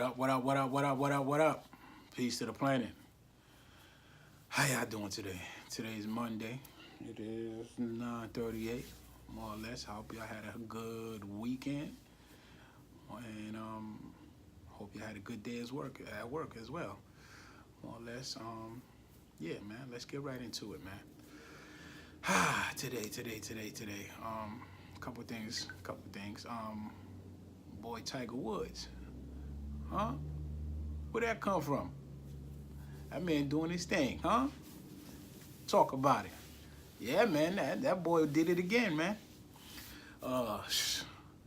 up, what up, what up, what up, what up, what up? Peace to the planet. How y'all doing today? Today's Monday. It is 9:38, more or less. I hope y'all had a good weekend. And hope you had a good day at work as well. More or less. Yeah, man, let's get right into it, man. Today. Couple things. Boy Tiger Woods. Huh? Where that come from? That man doing his thing, huh? Talk about it. Yeah, man, that boy did it again, man. Uh,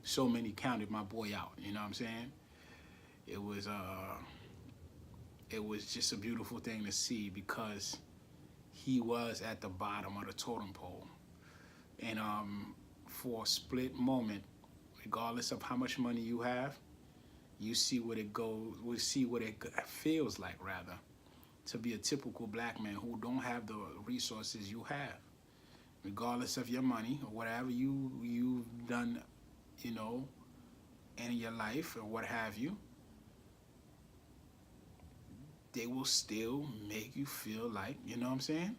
so many counted my boy out. You know what I'm saying? It was uh, it was just a beautiful thing to see because he was at the bottom of the totem pole, and for a split moment, regardless of how much money you have, you see what it goes. We see what it feels like, rather, to be a typical black man who don't have the resources you have, regardless of your money or whatever you've done, you know, in your life or what have you. They will still make you feel like, you know what I'm saying?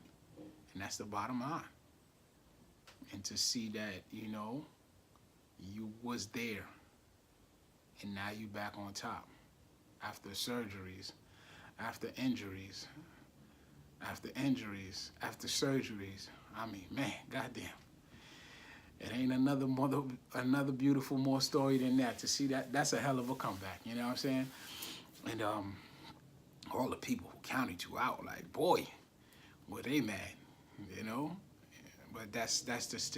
And that's the bottom line. And to see that, you know, you was there and now you back on top after surgeries, after injuries, after surgeries. I mean, man, goddamn. It ain't another beautiful more story than that. To see that's a hell of a comeback, you know what I'm saying? And all the people who counted you out, like, boy, were they mad, you know? But that's just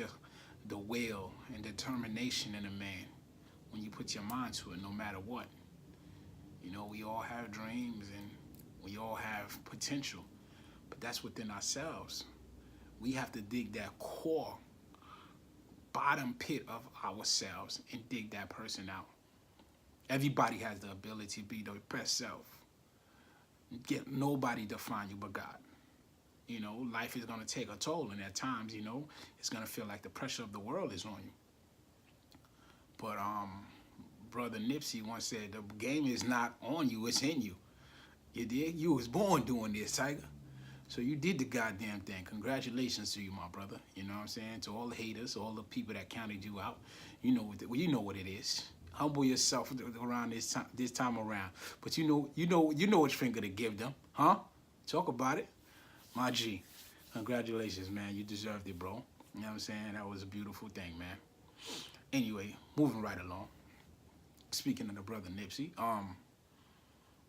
the will and determination in a man when you put your mind to it, no matter what. You know, we all have dreams and we all have potential, but that's within ourselves. We have to dig that core, bottom pit of ourselves and dig that person out. Everybody has the ability to be their best self. Get nobody define you but God. You know, life is gonna take a toll, and at times, you know, it's gonna feel like the pressure of the world is on you. But brother Nipsey once said, the game is not on you, it's in you. You did? You was born doing this, Tiger. So you did the goddamn thing. Congratulations to you, my brother. You know what I'm saying? To all the haters, all the people that counted you out, you know what it is. Humble yourself around this time around. But you know which finger to give them, huh? Talk about it, my G. Congratulations, man. You deserved it, bro. You know what I'm saying? That was a beautiful thing, man. Anyway, moving right along. Speaking of the brother Nipsey,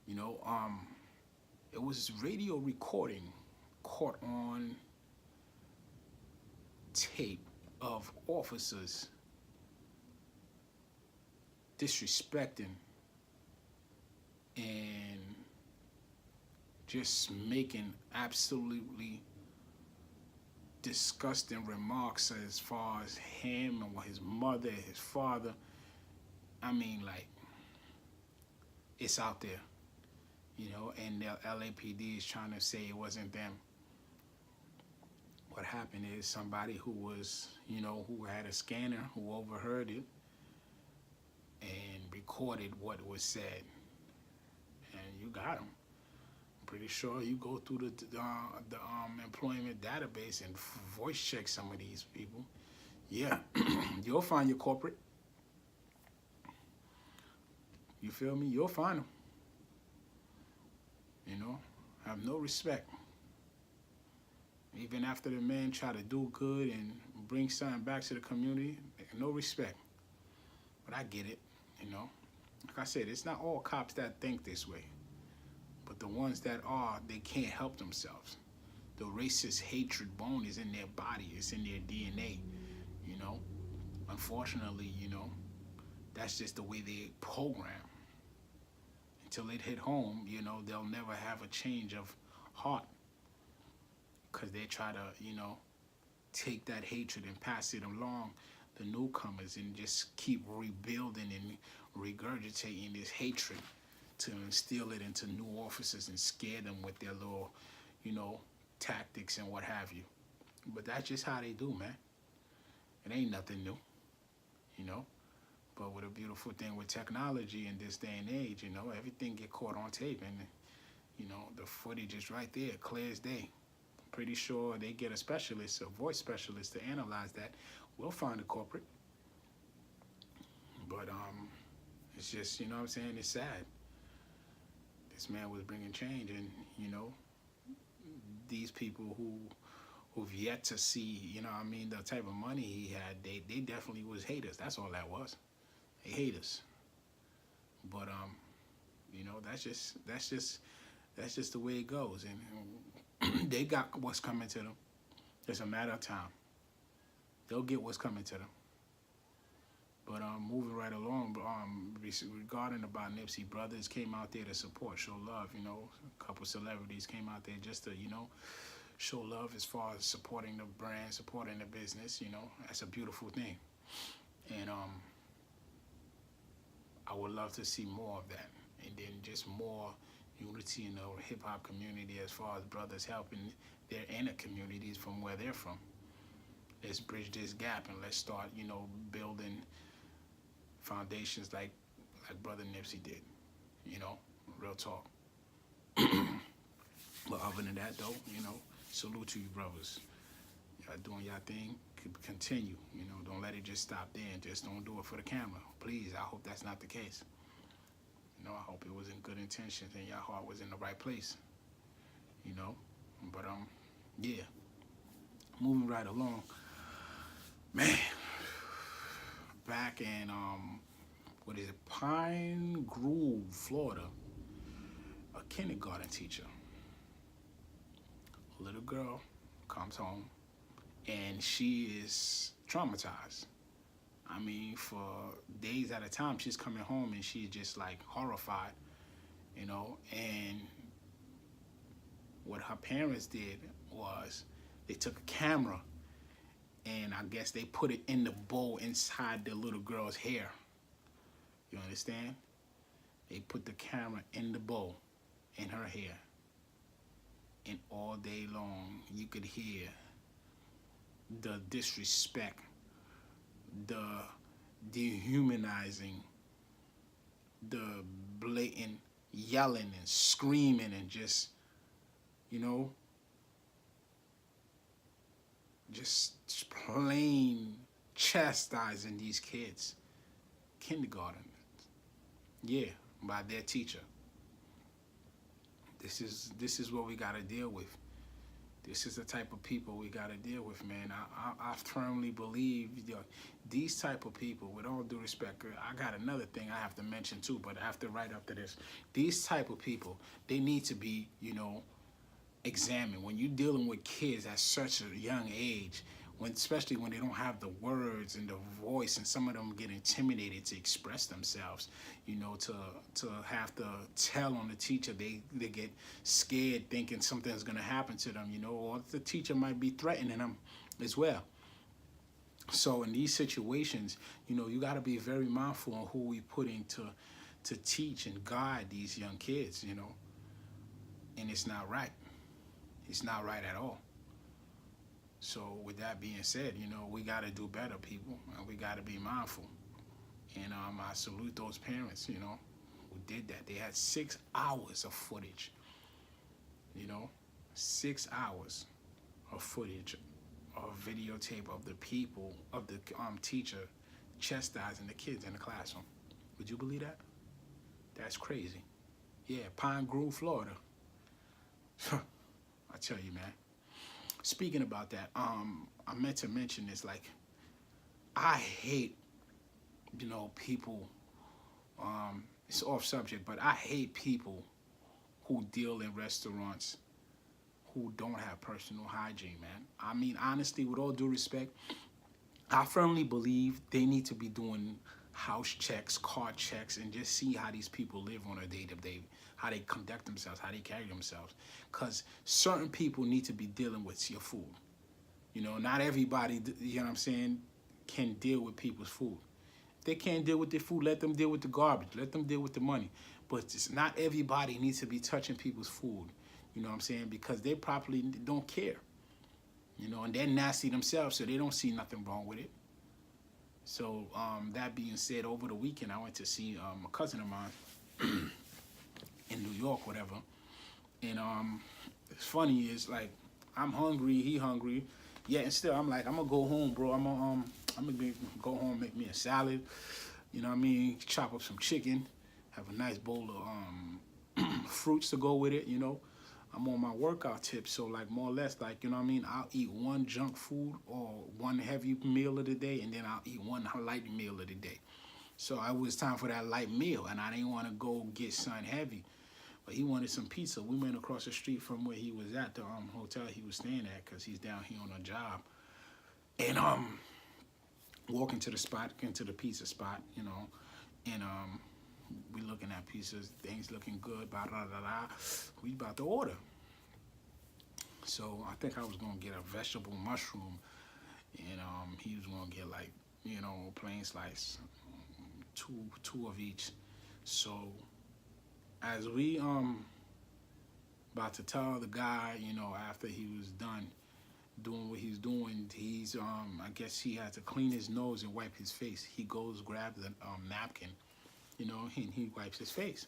you know, it was radio recording caught on tape of officers disrespecting and just making absolutely disgusting remarks as far as him and his mother, his father. I mean, like, it's out there, you know, and the LAPD is trying to say it wasn't them. What happened is somebody who was, you know, who had a scanner, who overheard it and recorded what was said, and you got them. I'm pretty sure you go through the employment database and voice check some of these people. Yeah, you'll find your corporate. You feel me? You'll find them. You know, have no respect. Even after the man try to do good and bring something back to the community, no respect. But I get it, you know. Like I said, it's not all cops that think this way. But the ones that are, they can't help themselves. The racist hatred bone is in their body. It's in their DNA, you know. Unfortunately, you know, that's just the way they program. Until it hit home, you know, they'll never have a change of heart. Because they try to, you know, take that hatred and pass it along the newcomers and just keep rebuilding and regurgitating this hatred to instill it into new officers and scare them with their little, you know, tactics and what have you. But that's just how they do, man. It ain't nothing new, you know. But with a beautiful thing with technology in this day and age, everything get caught on tape, and the footage is right there, clear as day. Pretty sure they get a specialist, a voice specialist, to analyze that. We'll find the culprit. But it's just, what I'm saying, it's sad. This man was bringing change, and these people who've yet to see, the type of money he had, they definitely was haters. That's all that was. They haters. But that's just the way it goes, and they got what's coming to them. It's a matter of time. They'll get what's coming to them. But moving right along, regarding about Nipsey, brothers came out there to support, show love. A couple celebrities came out there just to show love as far as supporting the brand, supporting the business. That's a beautiful thing, and I would love to see more of that, and then just more unity in the hip hop community as far as brothers helping their inner communities from where they're from. Let's bridge this gap and let's start, building foundations like Brother Nipsey did. Real talk. But other than that, though, salute to you, brothers. Y'all doing y'all thing. Continue. Don't let it just stop there, and just don't do it for the camera. Please, I hope that's not the case. I hope it was in good intentions and your heart was in the right place. But yeah. Moving right along. Man, back in Pine Grove, Florida, a kindergarten teacher, a little girl comes home and she is traumatized. For days at a time, she's coming home and she's just like horrified, and what her parents did was they took a camera and I guess they put it in the bowl inside the little girl's hair. You understand? They put the camera in the bowl in her hair, and all day long you could hear the disrespect, the dehumanizing, the blatant yelling and screaming and just plain chastising these kids. Kindergarten. Yeah, by their teacher. This is what we gotta deal with. This is the type of people we gotta deal with, man. I firmly believe these type of people, with all due respect, I got another thing I have to mention too, but right after this, these type of people, they need to be, examined. When you're dealing with kids at such a young age, especially when they don't have the words and the voice, and some of them get intimidated to express themselves, to have to tell on the teacher, they get scared thinking something's gonna happen to them, or the teacher might be threatening them as well. So in these situations, you gotta be very mindful on who we put in to teach and guide these young kids, and it's not right. It's not right at all. So with that being said, we got to do better, people, and we got to be mindful. And I salute those parents, who did that. They had 6 hours of footage, 6 hours of footage, of videotape of the people, of the teacher chastising the kids in the classroom. Would you believe that? That's crazy. Yeah, Pine Grove, Florida. I tell you, man. Speaking about that, I meant to mention this. Like, I hate, people. It's off subject, but I hate people who deal in restaurants who don't have personal hygiene, man. Honestly, with all due respect, I firmly believe they need to be doing house checks, car checks, and just see how these people live on a day-to-day, how they conduct themselves, how they carry themselves. Because certain people need to be dealing with your food. Not everybody, can deal with people's food. If they can't deal with their food, let them deal with the garbage. Let them deal with the money. But it's not everybody needs to be touching people's food. Because they probably don't care. And they're nasty themselves, so they don't see nothing wrong with it. So that being said, over the weekend I went to see a cousin of mine in New York, whatever. And it's funny, it's like I'm hungry, he hungry. Yeah, and still I'm like, I'm gonna go home, bro. I'm gonna go home, make me a salad. You know what I mean? Chop up some chicken, have a nice bowl of fruits to go with it. You know, I'm on my workout tip, so like more or less, like you know what I mean. I'll eat one junk food or one heavy meal of the day, and then I'll eat one light meal of the day. So it was time for that light meal, and I didn't want to go get something heavy. But he wanted some pizza. We went across the street from where he was at, the hotel he was staying at, because he's down here on a job. And walking to the spot, into the pizza spot, you know, and we looking at pizzas, things looking good, blah, blah, blah, blah. We about to order. So I think I was gonna get a vegetable mushroom, and he was gonna get like, you know, plain slice, two of each. So as we about to tell the guy, you know, after he was done doing what he's doing, he's I guess he had to clean his nose and wipe his face. He goes grab the napkin, you know, and he wipes his face.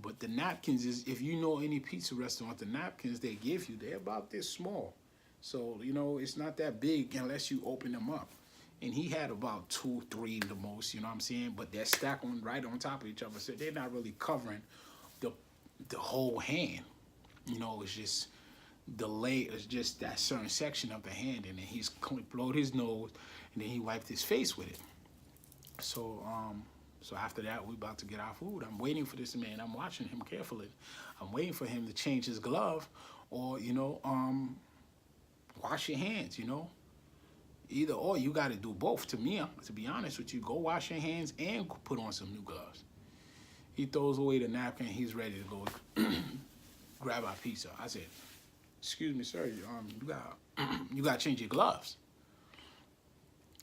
But the napkins is, if you know any pizza restaurant, the napkins they give you, they're about this small. So, you know, it's not that big unless you open them up. And he had about 2, 3 the most, you know what I'm saying? But they're stacked on right on top of each other. So they're not really covering the whole hand. You know, it's just the lay is just that certain section of the hand, and then he's blowed his nose, and then he wiped his face with it. So so after that, we about to get our food. I'm waiting for this man. I'm watching him carefully. I'm waiting for him to change his glove, or you know, wash your hands. You know, either or. You got to do both. To me, to be honest with you, go wash your hands and put on some new gloves. He throws away the napkin. He's ready to go grab our pizza. I said, "Excuse me, sir. You got to change your gloves."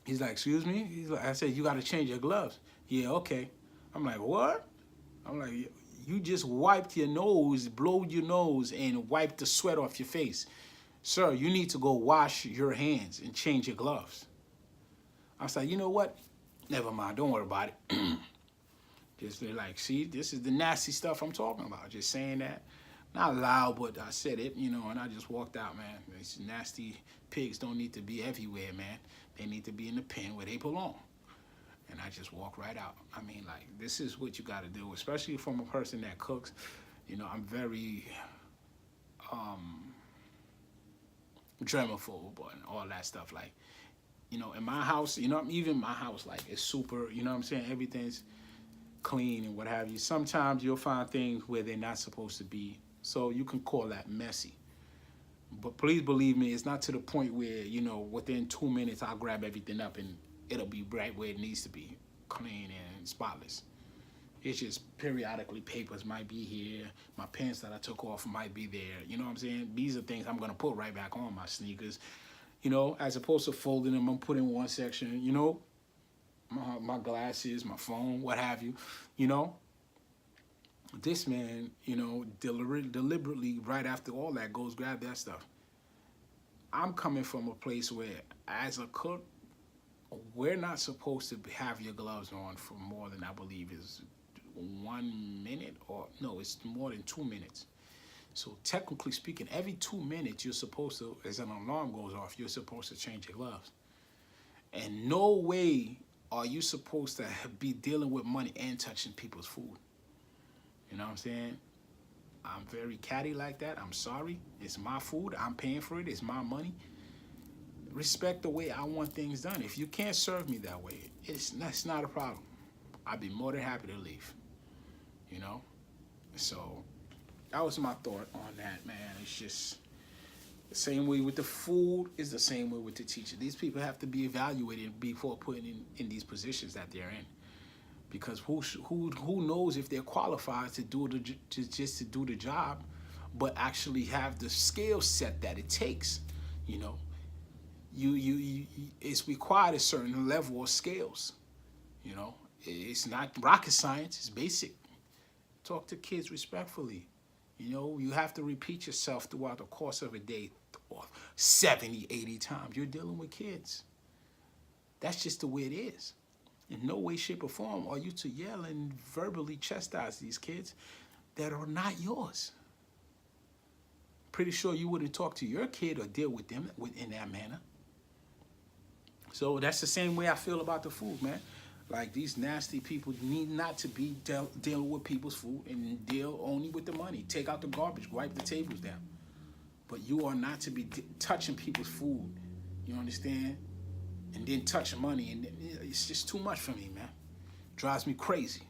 He's like, "Excuse me?" He's like, I said, "You got to change your gloves." "Yeah, okay." I'm like, "What?" I'm like, "You just wiped your nose, blowed your nose, and wiped the sweat off your face. Sir, you need to go wash your hands and change your gloves." I was like, "You know what? Never mind. Don't worry about it." Just like, see, this is the nasty stuff I'm talking about. Just saying that. Not loud, but I said it, you know, and I just walked out, man. These nasty pigs don't need to be everywhere, man. They need to be in the pen where they belong. And I just walked right out. I mean, like, this is what you got to do, especially from a person that cooks. You know, I'm very germaphobe and all that stuff. Like, you know, in my house, you know, even my house, like, it's super, you know what I'm saying? Everything's clean and what have you. Sometimes you'll find things where they're not supposed to be. So you can call that messy. But please believe me, it's not to the point where, you know, within 2 minutes I'll grab everything up and it'll be right where it needs to be, clean and spotless. It's just periodically papers might be here. My pants that I took off might be there. You know what I'm saying? These are things I'm going to put right back on my sneakers. You know, as opposed to folding them, I'm putting one section, you know, my glasses, my phone, what have you, you know. This man, you know, deliberately right after all that goes grab that stuff. I'm coming from a place where, as a cook, we're not supposed to have your gloves on for more than, I believe, is 1 minute, or no, it's more than 2 minutes. So technically speaking, every 2 minutes you're supposed to, as an alarm goes off, you're supposed to change your gloves. And no way are you supposed to be dealing with money and touching people's food. You know what I'm saying? I'm very catty like that. I'm sorry. It's my food. I'm paying for it. It's my money. Respect the way I want things done. If you can't serve me that way, that's not a problem. I'd be more than happy to leave. You know? So that was my thought on that, man. It's just the same way with the food is the same way with the teacher. These people have to be evaluated before putting in these positions that they're in. Because who knows if they're qualified to do just to do the job, but actually have the skill set that it takes. You know, you it's required a certain level of skills. You know, it's not rocket science. It's basic. Talk to kids respectfully. You know, you have to repeat yourself throughout the course of a day 70, 80 times. You're dealing with kids. That's just the way it is. In no way, shape, or form are you to yell and verbally chastise these kids that are not yours. Pretty sure you wouldn't talk to your kid or deal with them in that manner. So that's the same way I feel about the food, man. Like, these nasty people need not to be dealing with people's food and deal only with the money. Take out the garbage, wipe the tables down. But you are not to be touching people's food. You understand? And then touch money. And it's just too much for me, man. Drives me crazy.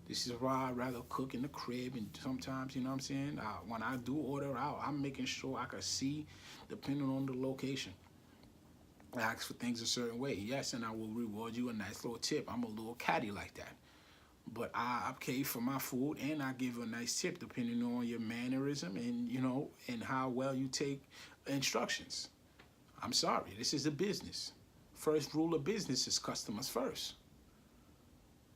This is why I'd rather cook in the crib. And sometimes, you know what I'm saying? When I do order out, I'm making sure I can see, depending on the location. I ask for things a certain way. Yes, and I will reward you a nice little tip. I'm a little catty like that. But I pay for my food and I give a nice tip depending on your mannerism and, you know, and how well you take instructions. I'm sorry, this is a business. First rule of business is customers first.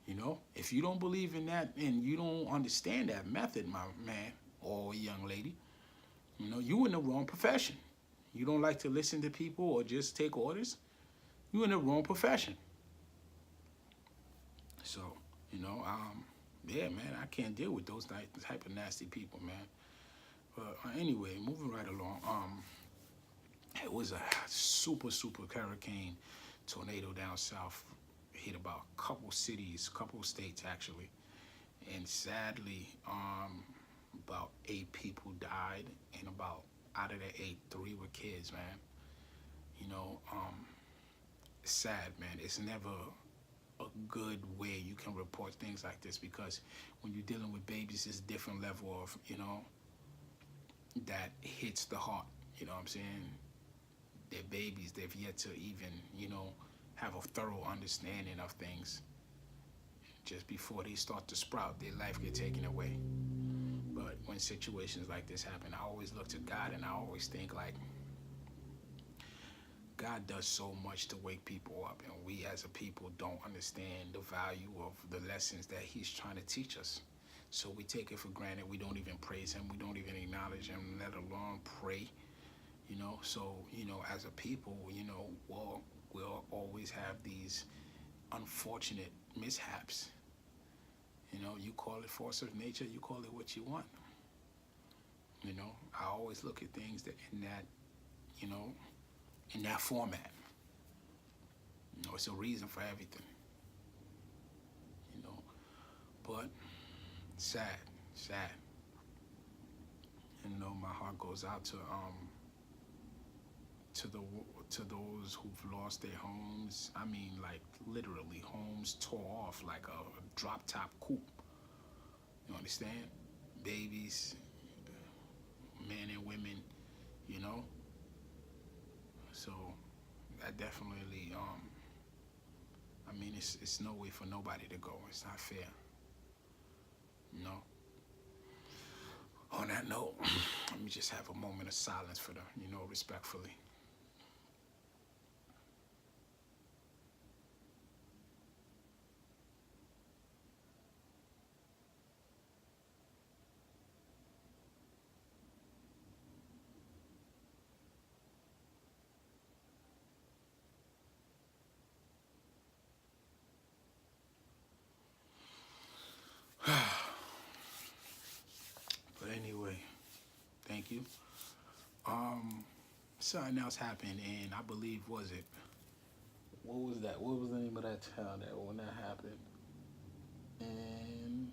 You know, if you don't believe in that and you don't understand that method, my man or young lady, you know, you in the wrong profession. You don't like to listen to people or just take orders, you're in the wrong profession. So, you know, yeah, man, I can't deal with those type of nasty people, man. But anyway, moving right along, it was a super hurricane tornado down south. Hit about a couple cities, couple states actually. And sadly, about 8 people died, and about out of the 8, 3 were kids, man. You know, it's sad, man. It's never a good way you can report things like this, because when you're dealing with babies, it's a different level of, you know, that hits the heart. You know what I'm saying? They're babies. They've yet to even, you know, have a thorough understanding of things. Just before they start to sprout, their life get taken away. But when situations like this happen, I always look to God, and I always think, like, God does so much to wake people up, and we as a people don't understand the value of the lessons that he's trying to teach us. So we take it for granted. We don't even praise him. We don't even acknowledge him, let alone pray. You know, so, you know, as a people, you know, we'll always have these unfortunate mishaps. You know, you call it force of nature, you call it what you want. You know, I always look at things that in that, you know, in that format. You know, it's a reason for everything. You know, but sad. And, you know, my heart goes out to those who've lost their homes. I mean, like, literally, homes tore off like a drop-top coupe. You understand? Babies, men and women, you know? So, that definitely, I mean, it's no way for nobody to go. It's not fair. You know? On that note, let me just have a moment of silence for them, you know, respectfully. But anyway, thank you. Something else happened, and I believe, was it? What was that? What was the name of that town that when that happened? And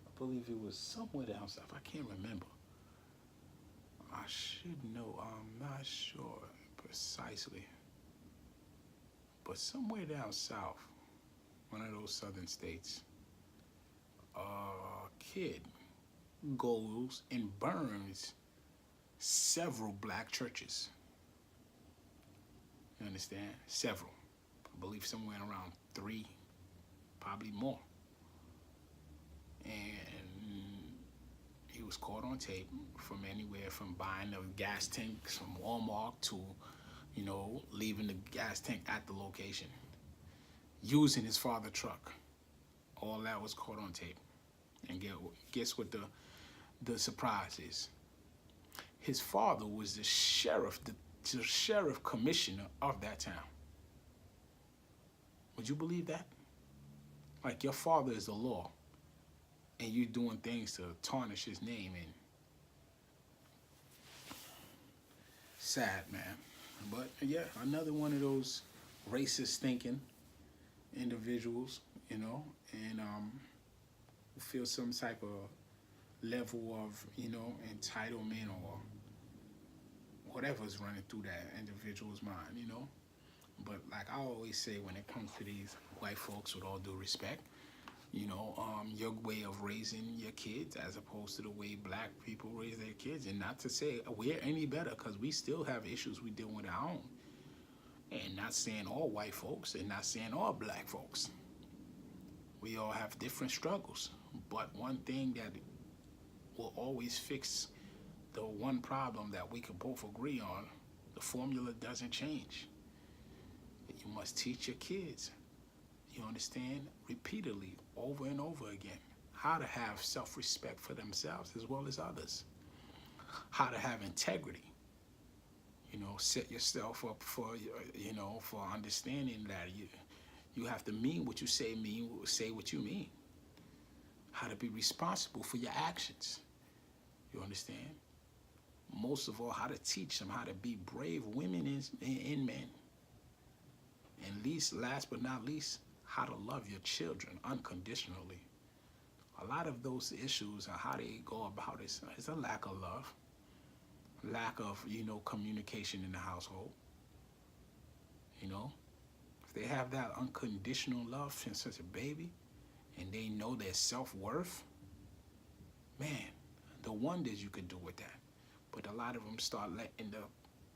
I believe it was somewhere down south. I can't remember. I should know. I'm not sure precisely. But somewhere down south, one of those southern states, a kid goes and burns several black churches. You understand? Several. I believe somewhere around 3, probably more. And he was caught on tape from anywhere from buying the gas tanks from Walmart to, you know, leaving the gas tank at the location, using his father's truck. All that was caught on tape. And guess what the surprise is? His father was the sheriff commissioner of that town. Would you believe that? Like your father is the law, and you doing things to tarnish his name, and sad, man. But yeah, another one of those racist thinking individuals, you know, and feel some type of level of, you know, entitlement or whatever's running through that individual's mind, you know. But like I always say, when it comes to these white folks, with all due respect, you know, your way of raising your kids as opposed to the way black people raise their kids, and not to say we're any better, because we still have issues we deal with our own. And not saying all white folks and not saying all black folks. We all have different struggles. But one thing that will always fix the one problem that we can both agree on, the formula doesn't change. You must teach your kids, you understand, repeatedly, over and over again, how to have self-respect for themselves as well as others, how to have integrity. You know, set yourself up for, you know, for understanding that you have to mean what you say, say what you mean. How to be responsible for your actions. You understand? Most of all, how to teach them how to be brave women and men. And last but not least, how to love your children unconditionally. A lot of those issues and how they go about it is a lack of love. Lack of, you know, communication in the household. You know, if they have that unconditional love since such a baby, and they know their self-worth, man, the wonders you could do with that. But a lot of them start letting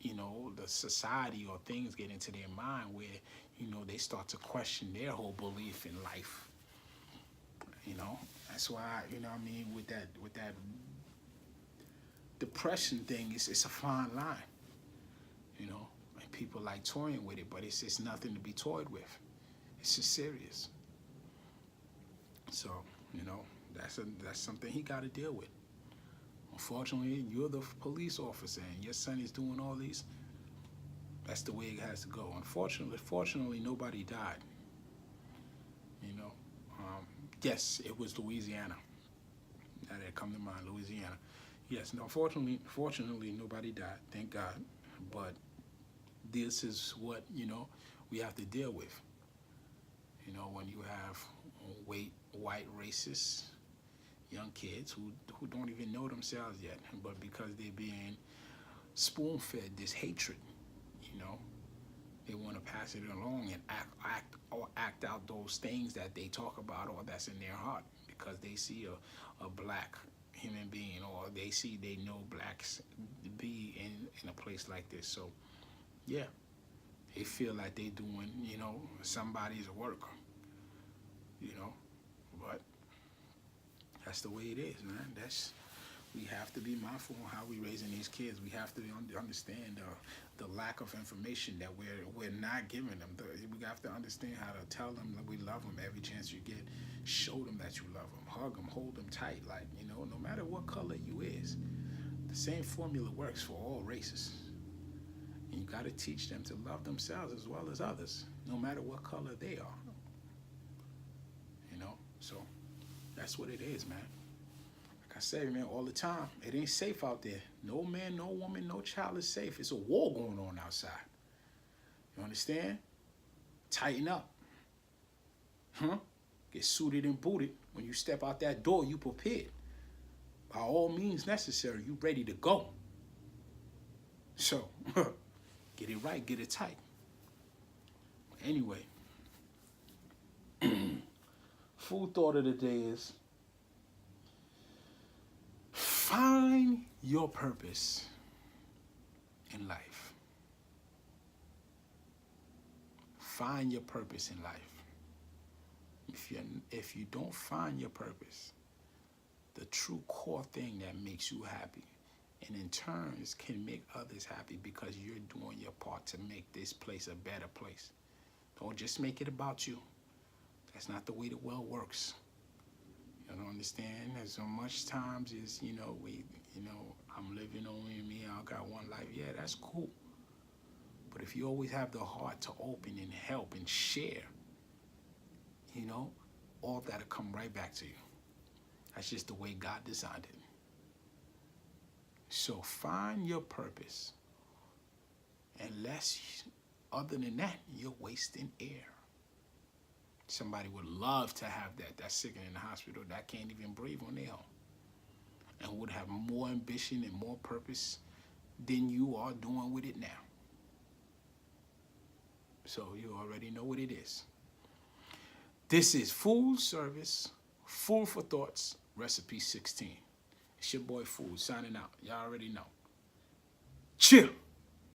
you know, the society or things get into their mind where, you know, they start to question their whole belief in life. You know, that's why, you know what I mean, with that depression thing, it's a fine line, you know, and people like toying with it, but it's just nothing to be toyed with. It's just serious. So, you know, that's something he got to deal with. Unfortunately, you're the police officer and your son is doing all these. That's the way it has to go. Fortunately, nobody died. You know, yes, it was Louisiana. That had come to mind, Louisiana. Yes, no, fortunately, nobody died, thank God. But this is what, you know, we have to deal with. You know, when you have white racist young kids who don't even know themselves yet, but because they're being spoon-fed this hatred, you know, they want to pass it along and act out those things that they talk about or that's in their heart because they see a black human being, or they know blacks be in a place like this. So yeah, they feel like they doing, you know, somebody's work, you know. But that's the way it is, man. We have to be mindful on how we raising these kids. We have to understand the lack of information that we're not giving them. We have to understand how to tell them that we love them every chance you get. Show them that you love them. Hug them. Hold them tight. Like, you know, no matter what color you is, the same formula works for all races. And you got to teach them to love themselves as well as others, no matter what color they are. You know, so that's what it is, man. Like I say, man, all the time, it ain't safe out there. No man, no woman, no child is safe. It's a war going on outside. You understand? Tighten up. Huh? Get suited and booted. When you step out that door, you prepared. By all means necessary, you ready to go. So, get it right, get it tight. Anyway, food thought of the day is, find your purpose in life. Find your purpose in life. If you don't find your purpose, the true core thing that makes you happy, and in turns can make others happy because you're doing your part to make this place a better place. Don't just make it about you. That's not the way the world works. I don't understand. There's so much times is, I'm living only me. I got one life. Yeah, that's cool. But if you always have the heart to open and help and share, all that'll come right back to you. That's just the way God designed it. So find your purpose. Unless, other than that, you're wasting air. Somebody would love to have that. That's sick in the hospital. That can't even breathe on their own. And would have more ambition and more purpose than you are doing with it now. So you already know what it is. This is Food Service, Food for Thoughts, Recipe 16. It's your boy Food signing out. Y'all already know. Chill.